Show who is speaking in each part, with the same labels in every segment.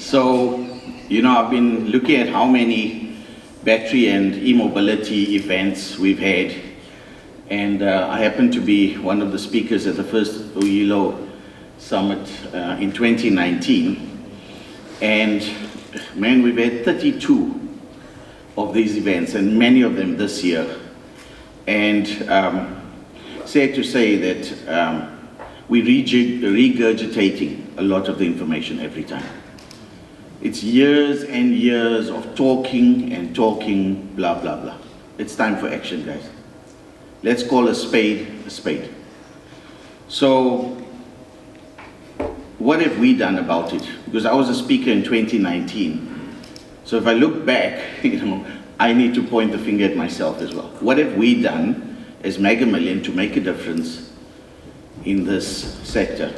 Speaker 1: So, you know, I've been looking at how many battery and e-mobility events we've had, and I happen to be one of the speakers at the first uYilo Summit in 2019, and man, we've had 32 of these events, and many of them this year, and sad to say that we're regurgitating a lot of the information every time. It's years and years of talking and talking, blah, blah, blah. It's time for action, guys. Let's call a spade a spade. So, what have we done about it? Because I was a speaker in 2019. So if I look back, you know, I need to point the finger at myself as well. What have we done as Megamillion to make a difference in this sector?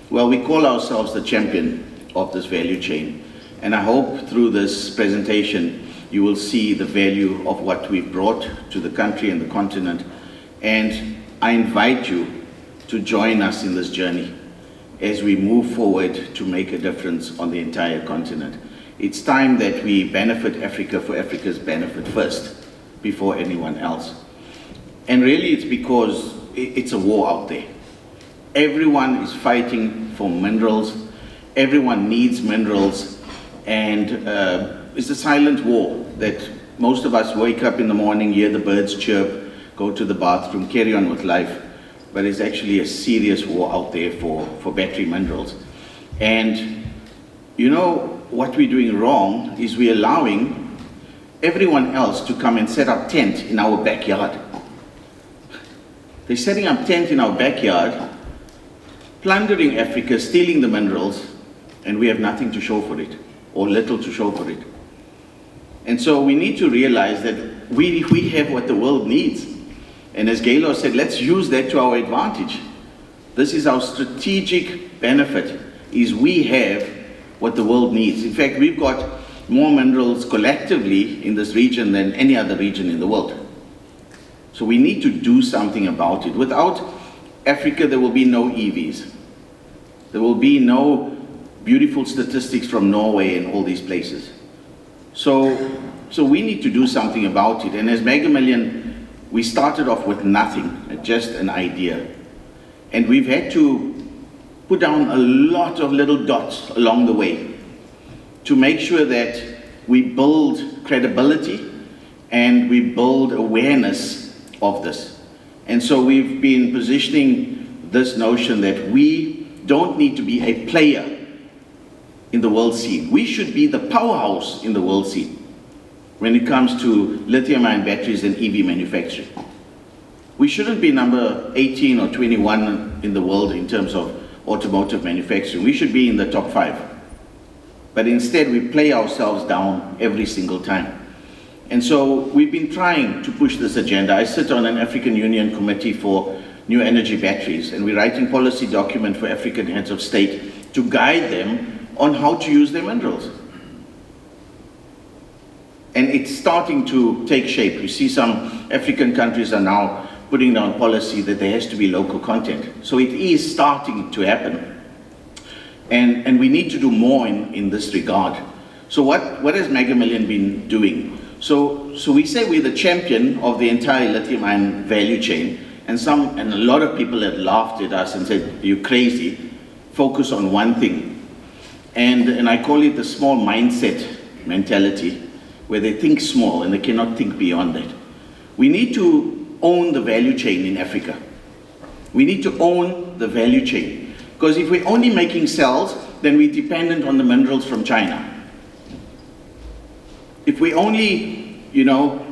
Speaker 1: Well, we call ourselves the champion of this value chain. And I hope through this presentation, you will see the value of what we've brought to the country and the continent. And I invite you to join us in this journey as we move forward to make a difference on the entire continent. It's time that we benefit Africa for Africa's benefit first, before anyone else. And really it's because it's a war out there. Everyone is fighting for minerals. Everyone needs minerals. And it's a silent war that most of us wake up in the morning, hear the birds chirp, go to the bathroom, carry on with life. But it's actually a serious war out there for battery minerals. And you know what we're doing wrong is we're allowing everyone else to come and set up tent in our backyard. They're setting up tent in our backyard, plundering Africa, stealing the minerals, and we have nothing to show for it, or little to show for it. And so we need to realize that we have what the world needs. And as Gqeberha said, let's use that to our advantage. This is our strategic benefit, is we have what the world needs. In fact, we've got more minerals collectively in this region than any other region in the world. So we need to do something about it. Without Africa, there will be no EVs. There will be no beautiful statistics from Norway and all these places. So we need to do something about it. And as Megamillion, we started off with nothing, just an idea. And we've had to put down a lot of little dots along the way to make sure that we build credibility and we build awareness of this. And so we've been positioning this notion that we don't need to be a player in the world scene. We should be the powerhouse in the world scene when it comes to lithium-ion batteries and EV manufacturing. We shouldn't be number 18 or 21 in the world in terms of automotive manufacturing. We should be in the top 5. But instead, we play ourselves down every single time. And so we've been trying to push this agenda. I sit on an African Union committee for new energy batteries, and we're writing policy document for African heads of state to guide them on how to use their minerals. And it's starting to take shape. You see some African countries are now putting down policy that there has to be local content. So it is starting to happen. And we need to do more in this regard. So what has Megamillion been doing? So we say we're the champion of the entire lithium-ion value chain, and a lot of people have laughed at us and said, you're crazy, focus on one thing. And I call it the small mindset mentality, where they think small and they cannot think beyond that. We need to own the value chain in Africa. We need to own the value chain. Because if we're only making cells, then we're dependent on the minerals from China. If we're only,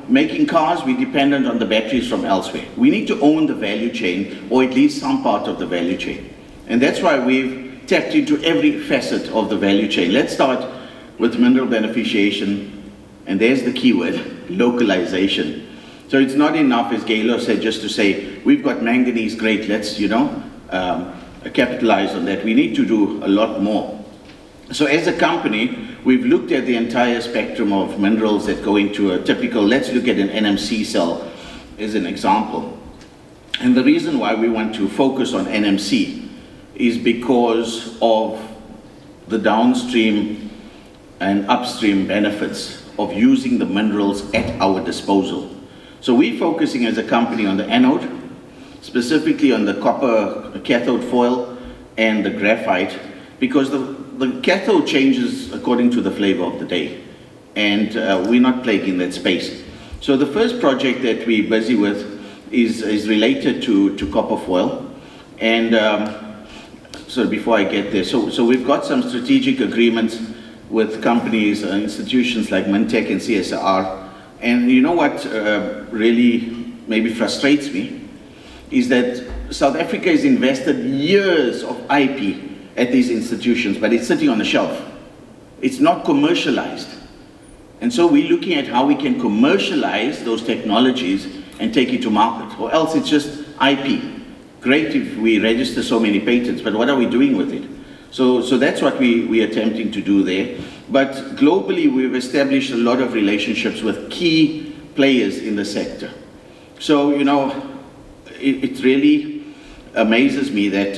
Speaker 1: making cars, we're dependent on the batteries from elsewhere. We need to own the value chain, or at least some part of the value chain. And that's why we've tapped into every facet of the value chain. Let's start with mineral beneficiation. And there's the keyword, localization. So it's not enough, as Gqeberha said, just to say, we've got manganese, great, let's, capitalize on that. We need to do a lot more. So as a company, we've looked at the entire spectrum of minerals that go into a typical, let's look at an NMC cell as an example. And the reason why we want to focus on NMC is because of the downstream and upstream benefits of using the minerals at our disposal. So we're focusing as a company on the anode, specifically on the copper cathode foil and the graphite, because the cathode changes according to the flavor of the day, and we're not playing in that space. So the first project that we're busy with is related to copper foil, and so before I get there, so we've got some strategic agreements with companies, institutions like Mintek and CSR, and you know what really maybe frustrates me is that South Africa has invested years of IP at these institutions, but it's sitting on the shelf. It's not commercialized. And so we're looking at how we can commercialize those technologies and take it to market, or else it's just IP. Great if we register so many patents, but what are we doing with it? So that's what we're attempting to do there. But globally, we've established a lot of relationships with key players in the sector. So, you know, it really amazes me that,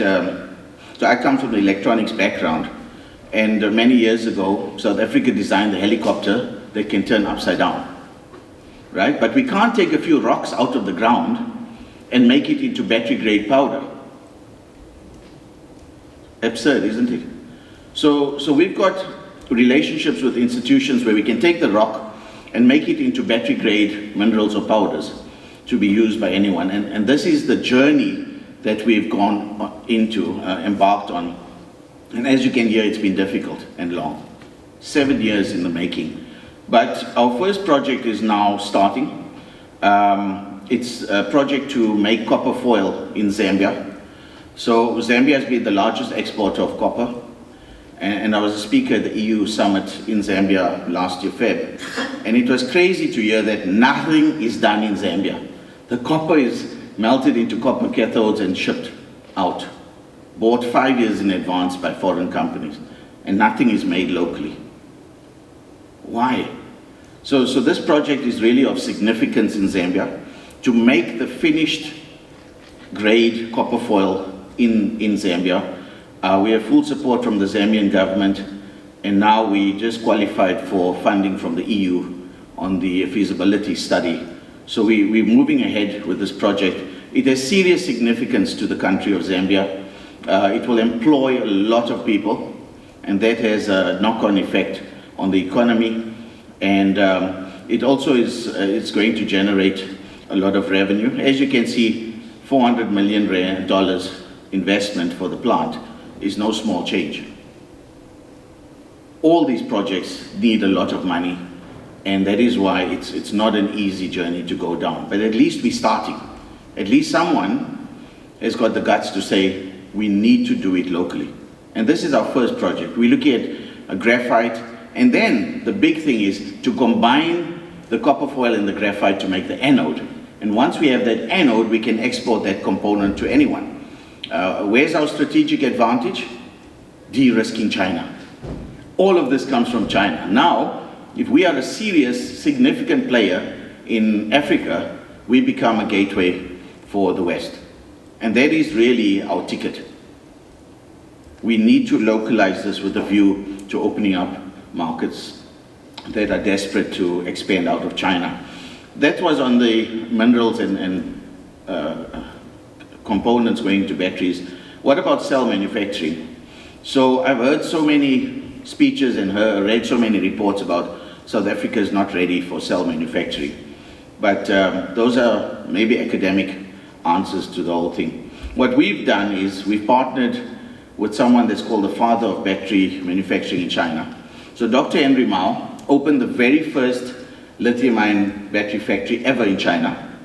Speaker 1: so I come from the electronics background, and many years ago, South Africa designed a helicopter that can turn upside down, right? But we can't take a few rocks out of the ground and make it into battery-grade powder. Absurd, isn't it? So we've got relationships with institutions where we can take the rock and make it into battery-grade minerals or powders to be used by anyone. And this is the journey that we've gone into, embarked on. And as you can hear, it's been difficult and long. 7 years in the making. But our first project is now starting. It's a project to make copper foil in Zambia. So Zambia has been the largest exporter of copper. And I was a speaker at the EU summit in Zambia last year, Feb. And it was crazy to hear that nothing is done in Zambia. The copper is melted into copper cathodes and shipped out. Bought 5 years in advance by foreign companies. And nothing is made locally. Why? So this project is really of significance in Zambia to make the finished grade copper foil in Zambia. We have full support from the Zambian government, and now we just qualified for funding from the EU on the feasibility study. So we're moving ahead with this project. It has serious significance to the country of Zambia. It will employ a lot of people, and that has a knock-on effect on the economy, and it also is going to generate a lot of revenue. As you can see, $400 million investment for the plant is no small change. All these projects need a lot of money, and that is why it's not an easy journey to go down. But at least we're starting. At least someone has got the guts to say, we need to do it locally. And this is our first project. We're looking at a graphite, and then the big thing is to combine the copper foil and the graphite to make the anode. And once we have that anode, we can export that component to anyone. Where's our strategic advantage? De-risking China. All of this comes from China. Now, if we are a serious, significant player in Africa, we become a gateway for the West. And that is really our ticket. We need to localize this with a view to opening up markets that are desperate to expand out of China. That was on the minerals and components going to batteries. What about cell manufacturing? So I've heard so many speeches and read so many reports about South Africa is not ready for cell manufacturing. But those are maybe academic answers to the whole thing. What we've done is we've partnered with someone that's called the father of battery manufacturing in China. So Dr. Henry Mao opened the very first lithium-ion battery factory ever in China.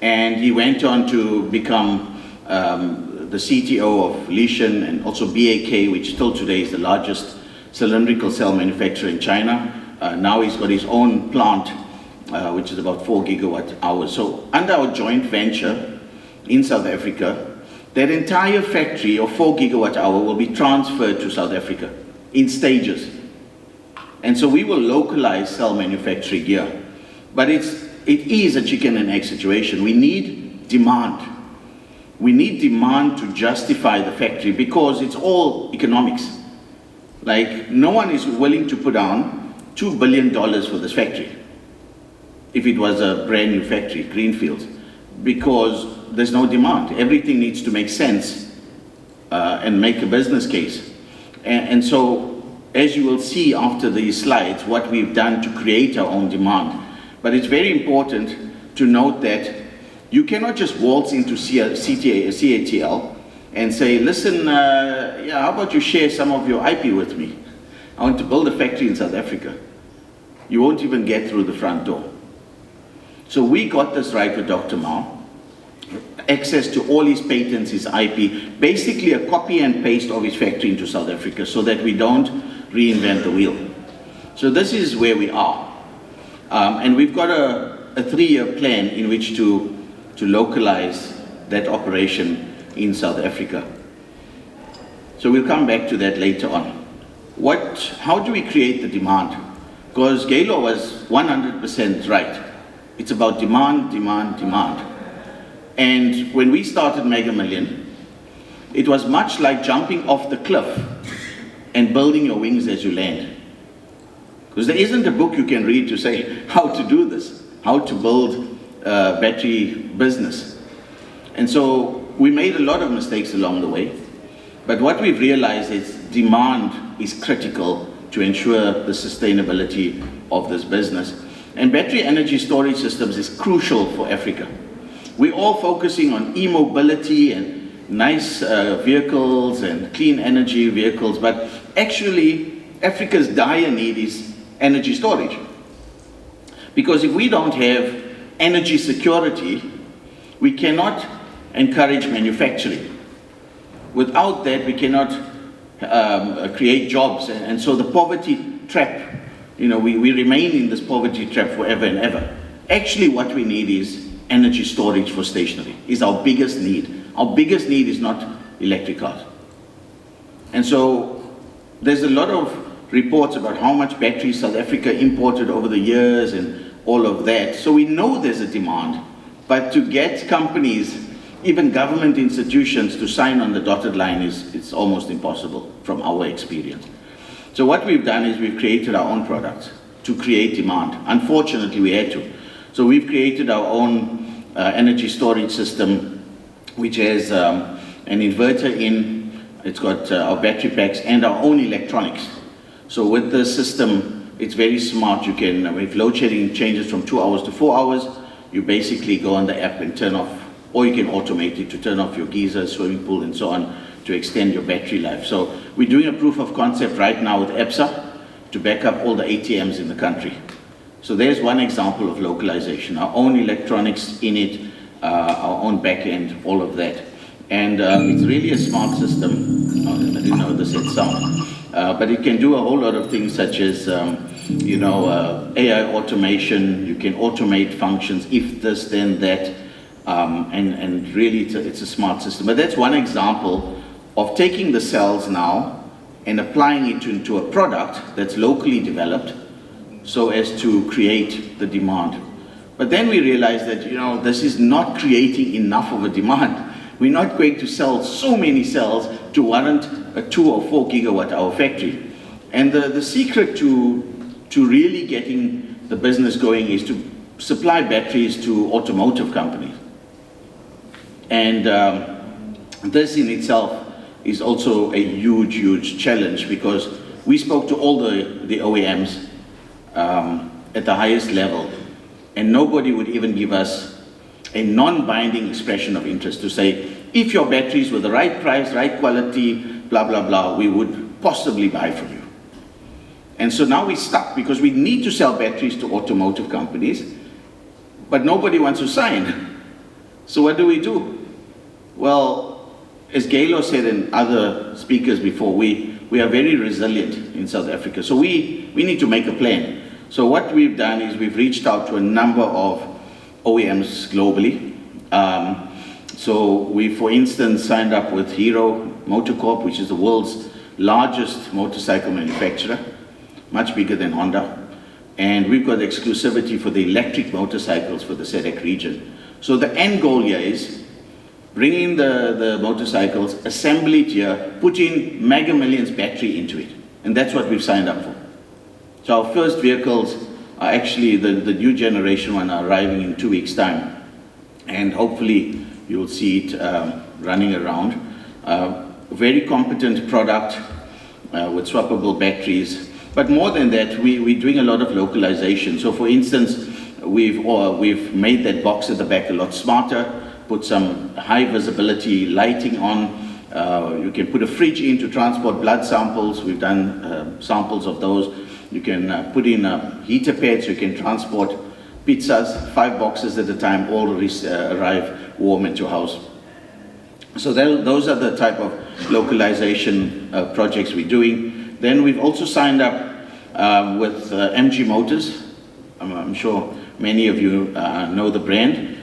Speaker 1: And he went on to become the CTO of Lithium and also BAK, which till today is the largest cylindrical cell manufacturer in China. Now he's got his own plant, which is about 4 gigawatt hours. So under our joint venture in South Africa, that entire factory of 4 gigawatt hour will be transferred to South Africa in stages. And so we will localize cell manufacturing here. But it is a chicken and egg situation. We need demand. We need demand to justify the factory because it's all economics. Like, no one is willing to put down $2 billion for this factory, if it was a brand new factory, greenfield, because there's no demand. Everything needs to make sense and make a business case. And so, as you will see after these slides, what we've done to create our own demand. But it's very important to note that you cannot just waltz into CATL and say, listen, yeah, how about you share some of your IP with me? I want to build a factory in South Africa. You won't even get through the front door. So we got this right with Dr. Mao. Access to all his patents, his IP, basically a copy and paste of his factory into South Africa so that we don't reinvent the wheel. So this is where we are. And we've got a 3-year plan in which to localize that operation in South Africa. So we'll come back to that later on. How do we create the demand? Because Gqeberha was 100% right. It's about demand, demand, demand. And when we started Megamillion, it was much like jumping off the cliff and building your wings as you land. Because there isn't a book you can read to say how to do this, how to build a battery business. And so we made a lot of mistakes along the way. But what we've realized is demand is critical to ensure the sustainability of this business. And battery energy storage systems is crucial for Africa. We're all focusing on e-mobility and nice vehicles and clean energy vehicles, but actually Africa's dire need is energy storage. Because if we don't have energy security, we cannot encourage manufacturing. Without that, we cannot create jobs. And so the poverty trap, we remain in this poverty trap forever and ever. Actually, what we need is energy storage for stationary, is our biggest need. Our biggest need is not electric cars. And so there's a lot of reports about how much batteries South Africa imported over the years and all of that. So we know there's a demand, but to get companies, even government institutions, to sign on the dotted line it's almost impossible from our experience. So what we've done is we've created our own products to create demand. Unfortunately, we had to. So we've created our own energy storage system, which has an inverter in, it's got our battery packs and our own electronics. So with the system, it's very smart. You can, if load shedding changes from 2 hours to 4 hours, you basically go on the app and turn off, or you can automate it to turn off your geyser, swimming pool, and so on, to extend your battery life. So we're doing a proof of concept right now with Absa to back up all the ATMs in the country. So there's one example of localization, our own electronics in it, our own back end, all of that. And it's really a smart system. I didn't know this had sound. But it can do a whole lot of things such as, AI automation. You can automate functions, if this, then that. And really it's a smart system. But that's one example of taking the cells now and applying it into a product that's locally developed so as to create the demand. But then we realized that, this is not creating enough of a demand. We're not going to sell so many cells to warrant a 2 or 4 gigawatt hour factory. And the secret to really getting the business going is to supply batteries to automotive companies. And this in itself is also a huge, huge challenge, because we spoke to all the OEMs at the highest level, and nobody would even give us a non-binding expression of interest to say, if your batteries were the right price, right quality, blah, blah, blah, we would possibly buy from you. And so now we're stuck, because we need to sell batteries to automotive companies, but nobody wants to sign. So what do? Well, as Gqeberha said and other speakers before, we are very resilient in South Africa. So we need to make a plan. So what we've done is we've reached out to a number of OEMs globally. So we, for instance, signed up with Hero Motor Corp, which is the world's largest motorcycle manufacturer, much bigger than Honda. And we've got exclusivity for the electric motorcycles for the SADC region. So the end goal here is bring in the motorcycles, assemble it here, put in Megamillion's battery into it. And that's what we've signed up for. So our first vehicles are actually, the new generation one are arriving in 2 weeks' time. And hopefully you'll see it running around. Very competent product with swappable batteries. But more than that, we're doing a lot of localization. So for instance, we've made that box at the back a lot smarter, put some high visibility lighting on. You can put a fridge in to transport blood samples. We've done samples of those. You can put in heater pads. You can transport pizzas, 5 boxes at a time, all arrive warm at your house. So those are the type of localization projects we're doing. Then we've also signed up with MG Motors. I'm sure many of you know the brand.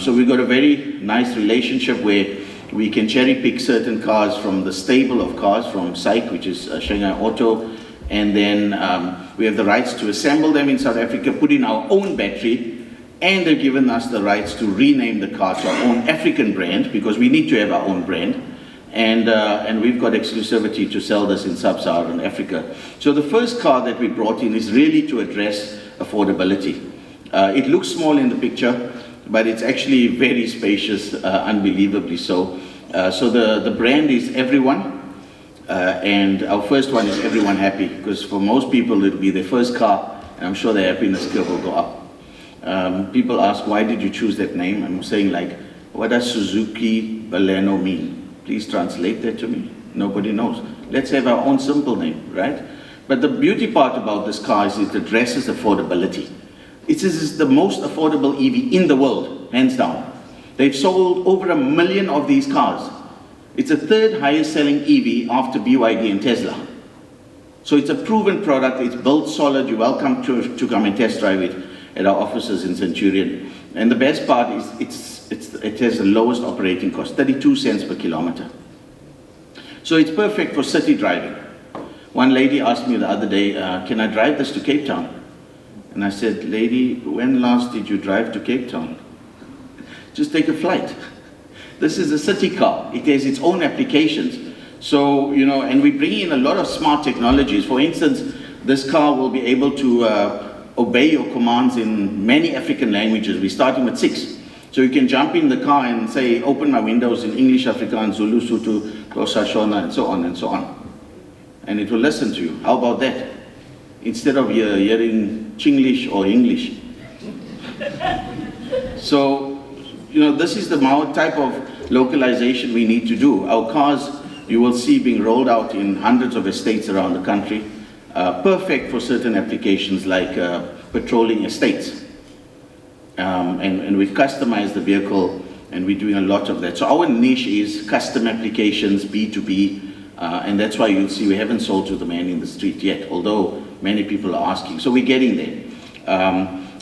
Speaker 1: So we've got a very nice relationship where we can cherry pick certain cars from the stable of cars from SAIC, which is Shanghai Auto, and then we have the rights to assemble them in South Africa, put in our own battery, and they've given us the rights to rename the car to our own African brand, because we need to have our own brand, and we've got exclusivity to sell this in sub-Saharan Africa. So the first car that we brought in is really to address affordability. It looks small in the picture, but it's actually very spacious, unbelievably so. So the brand is Everyone, and our first one is Everyone Happy, because for most people it'll be their first car, and I'm sure their happiness curve will go up. People ask, why did you choose that name? I'm saying, like, what does Suzuki Baleno mean? Please translate that to me. Nobody knows. Let's have our own simple name, right? But the beauty part about this car is it addresses affordability. It is the most affordable EV in the world, hands down. They've sold over 1 million of these cars. It's the 3rd highest selling EV after BYD and Tesla. So it's a proven product, it's built solid. You're welcome to come and test drive it at our offices in Centurion. And the best part is it has the lowest operating cost, 32 cents per kilometer. So it's perfect for city driving. One lady asked me the other day, can I drive this to Cape Town? And I said, lady, when last did you drive to Cape Town? Just take a flight. This is a city car. It has its own applications. So, you know, and we bring in a lot of smart technologies. For instance, this car will be able to obey your commands in many African languages. We're starting with 6. So you can jump in the car and say, open my windows in English, Afrikaans, Zulu, Sotho, Xhosa, Shona, and so on and so on. And it will listen to you. How about that? Instead of hearing Chinglish or English. So, you know, this is the type of localization we need to do. Our cars, you will see being rolled out in hundreds of estates around the country. Perfect for certain applications like patrolling estates. And we've customized the vehicle, and we're doing a lot of that. So our niche is custom applications, B2B, and that's why you'll see we haven't sold to the man in the street yet, although many people are asking. So we're getting there.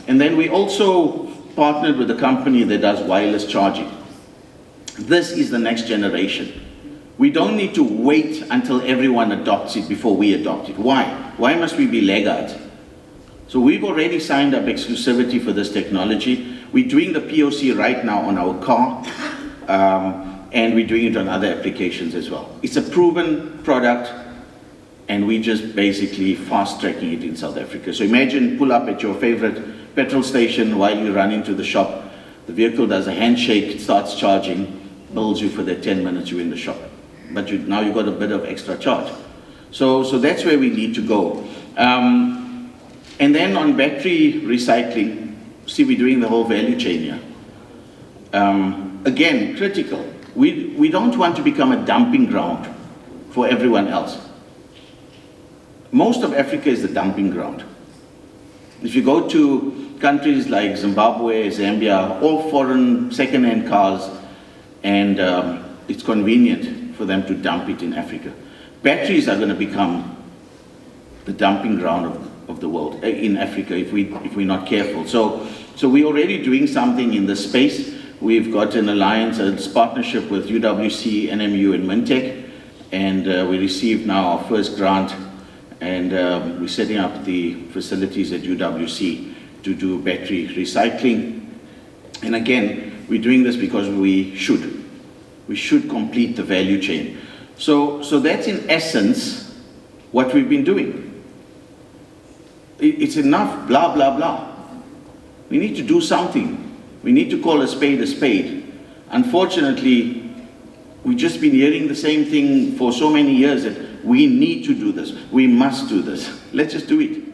Speaker 1: And then we also partnered with a company that does wireless charging. This is the next generation. We don't need to wait until everyone adopts it before we adopt it. Why? Why must we be laggards? So we've already signed up exclusivity for this technology. We're doing the POC right now on our car, and we're doing it on other applications as well. It's a proven product, and we just basically fast-tracking it in South Africa. So imagine now up at your favorite petrol station while you run into the shop. The vehicle does a handshake, it starts charging, bills you for that 10 minutes you're in the shop. But now you've got a bit of extra charge. So that's where we need to go. And then on battery recycling, see, we're doing the whole value chain here. Again, critical. We don't want to become a dumping ground for everyone else. Most of Africa is the dumping ground. If you go to countries like Zimbabwe, Zambia, all foreign second-hand cars, and it's convenient for them to dump it in Africa. Batteries are going to become the dumping ground of the world in Africa if we're not careful. So we're already doing something in this space. We've got an alliance, a partnership with UWC, NMU, and Mintek, and we received now our first grant, and we're setting up the facilities at UWC to do battery recycling. And again, we're doing this because we should. We should complete the value chain. So that's in essence what we've been doing. It's enough blah, blah, blah. We need to do something. We need to call a spade a spade. Unfortunately, we've just been hearing the same thing for so many years that we need to do this. We must do this. Let's just do it.